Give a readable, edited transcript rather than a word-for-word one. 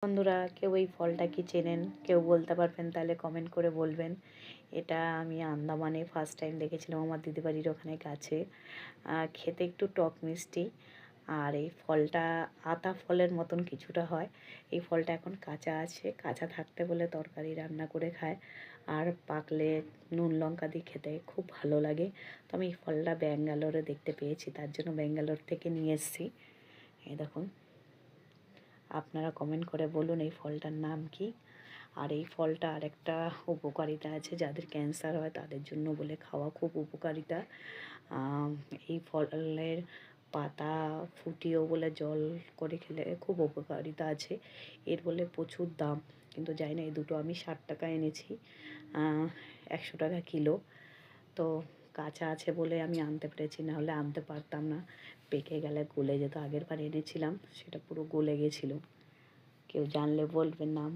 বন্ধুরা, কেউ এই ফলটা কি চেনেন? কেউ বলতে পারবেন তাহলে কমেন্ট করে বলবেন। এটা আমি আন্দামানে ফার্স্ট টাইম দেখেছিলাম আমার দিদিবাড়ির ওখানে গাছে। খেতে একটু টক মিষ্টি। আর এই ফলটা আতা ফলের মতন কিছুটা হয়। এই ফলটা এখন কাঁচা আছে, কাঁচা থাকতে বলে তরকারি রান্না করে খায়। আর পাকলে নুন লঙ্কা দিয়ে খেতে খুব ভালো লাগে। তো আমি এই ফলটা ব্যাঙ্গালোরে দেখতে পেয়েছি, তার জন্য ব্যাঙ্গালোর থেকে নিয়ে এসেছি। এই দেখুন, আপনারা কমেন্ট করে বলুন এই ফলটার নাম কি। আর এই ফলটা আরেকটা উপকারিতা আছে, যাদের ক্যান্সার হয় তাদের জন্য বলে খাওয়া খুব উপকারিতা। এই ফলের পাতা ফুটিয়েও বলে জল করে খেলে খুব উপকারিতা আছে। এর বলে প্রচুর দাম, কিন্তু জানি না, এই দুটো আমি 60 টাকা এনেছি, 100 টাকা কিলো। তো কাঁচা আছে বলে আমি আনতে পেরেছি, না হলে আনতে পারতাম না। পেকে গেলে গলে যেত। আগের বার এনেছিলাম, সেটা পুরো গলে গেছিলো। কেউ জানলে বলবেন নাম।